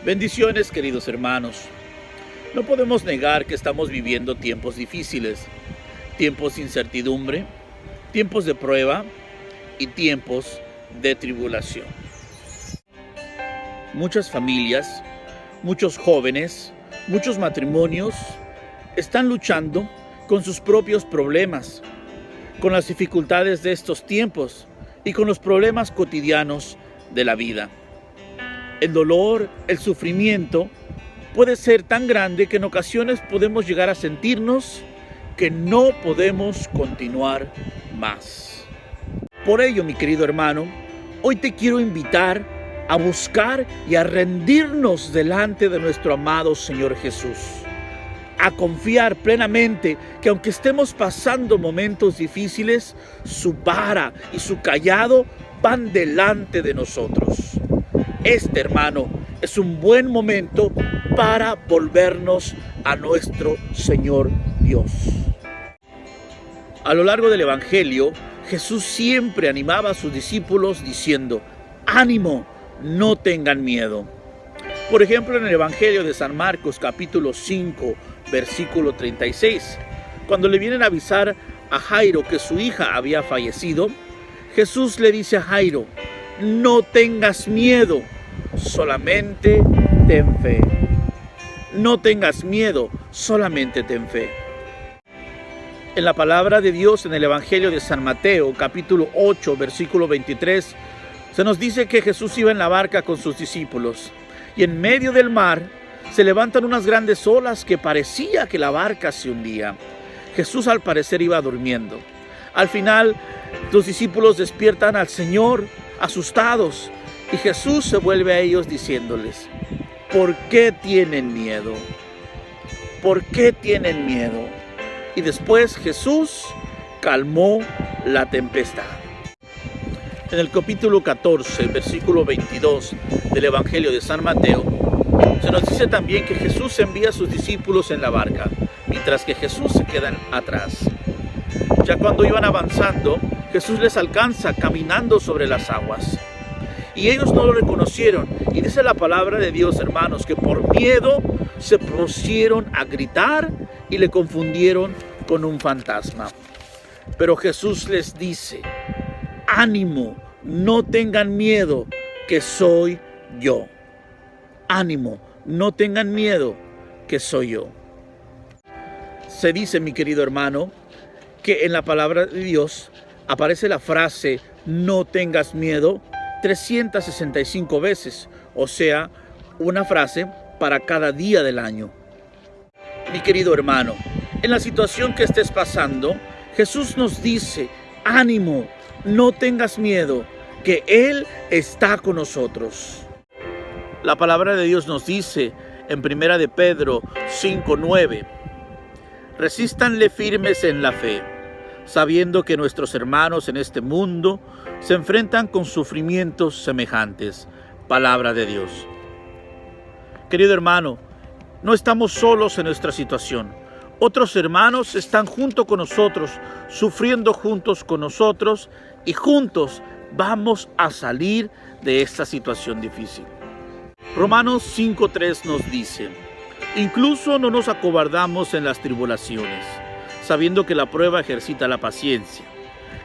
Bendiciones, queridos hermanos. No podemos negar que estamos viviendo tiempos difíciles, tiempos de incertidumbre, tiempos de prueba y tiempos de tribulación. Muchas familias, muchos jóvenes, muchos matrimonios están luchando con sus propios problemas, con las dificultades de estos tiempos y con los problemas cotidianos de la vida. El dolor, el sufrimiento puede ser tan grande que en ocasiones podemos llegar a sentirnos que no podemos continuar más. Por ello, mi querido hermano, hoy te quiero invitar a buscar y a rendirnos delante de nuestro amado Señor Jesús. A confiar plenamente que aunque estemos pasando momentos difíciles, su vara y su cayado van delante de nosotros. Este, hermano, es un buen momento para volvernos a nuestro Señor Dios. A lo largo del Evangelio, Jesús siempre animaba a sus discípulos diciendo: ánimo, no tengan miedo. Por ejemplo, en el Evangelio de San Marcos, capítulo 5, versículo 36, cuando le vienen a avisar a Jairo que su hija había fallecido, Jesús le dice a Jairo: no tengas miedo, solamente ten fe. No tengas miedo, solamente ten fe. En la palabra de Dios, en el Evangelio de San Mateo, capítulo 8, versículo 23, se nos dice que Jesús iba en la barca con sus discípulos y en medio del mar se levantan unas grandes olas que parecía que la barca se hundía. Jesús al parecer iba durmiendo. Al final, los discípulos despiertan al Señor asustados y Jesús se vuelve a ellos diciéndoles: ¿por qué tienen miedo? ¿Por qué tienen miedo? Y después Jesús calmó la tempestad. En el capítulo 14, versículo 22 del Evangelio de San Mateo, se nos dice también que Jesús envía a sus discípulos en la barca, mientras que Jesús se queda atrás. Ya cuando iban avanzando, Jesús les alcanza caminando sobre las aguas. Y ellos no lo reconocieron. Y dice la palabra de Dios, hermanos, que por miedo se pusieron a gritar y le confundieron con un fantasma. Pero Jesús les dice: ánimo, no tengan miedo, que soy yo. Ánimo, no tengan miedo, que soy yo. Se dice, mi querido hermano, que en la palabra de Dios aparece la frase no tengas miedo 365 veces, o sea, una frase para cada día del año. Mi querido hermano, en la situación que estés pasando, Jesús nos dice: ánimo, no tengas miedo, que Él está con nosotros. La palabra de Dios nos dice en 1 de Pedro 5:9, resístanle firmes en la fe, sabiendo que nuestros hermanos en este mundo se enfrentan con sufrimientos semejantes. Palabra de Dios. Querido hermano, no estamos solos en nuestra situación. Otros hermanos están junto con nosotros, sufriendo juntos con nosotros, y juntos vamos a salir de esta situación difícil. Romanos 5:3 nos dice: incluso no nos acobardamos en las tribulaciones, sabiendo que la prueba ejercita la paciencia,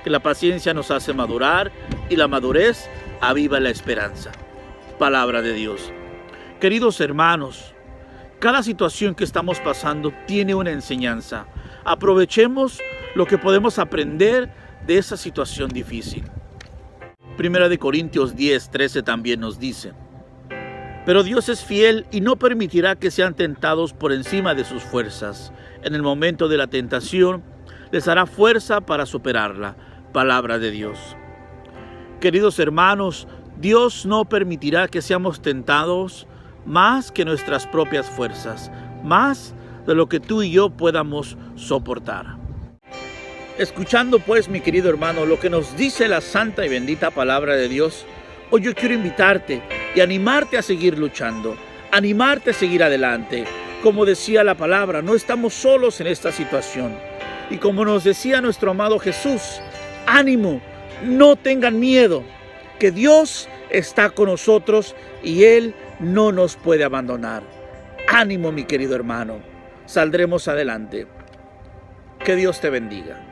que la paciencia nos hace madurar y la madurez aviva la esperanza. Palabra de Dios. Queridos hermanos, cada situación que estamos pasando tiene una enseñanza. Aprovechemos lo que podemos aprender de esa situación difícil. 1 Corintios 10:13 también nos dice: pero Dios es fiel y no permitirá que sean tentados por encima de sus fuerzas. En el momento de la tentación, les hará fuerza para superarla. Palabra de Dios. Queridos hermanos, Dios no permitirá que seamos tentados más que nuestras propias fuerzas, más de lo que tú y yo podamos soportar. Escuchando pues, mi querido hermano, lo que nos dice la santa y bendita palabra de Dios, hoy yo quiero invitarte y animarte a seguir luchando, animarte a seguir adelante. Como decía la palabra, no estamos solos en esta situación. Y como nos decía nuestro amado Jesús, ánimo, no tengan miedo, que Dios está con nosotros y Él no nos puede abandonar. Ánimo, mi querido hermano. Saldremos adelante. Que Dios te bendiga.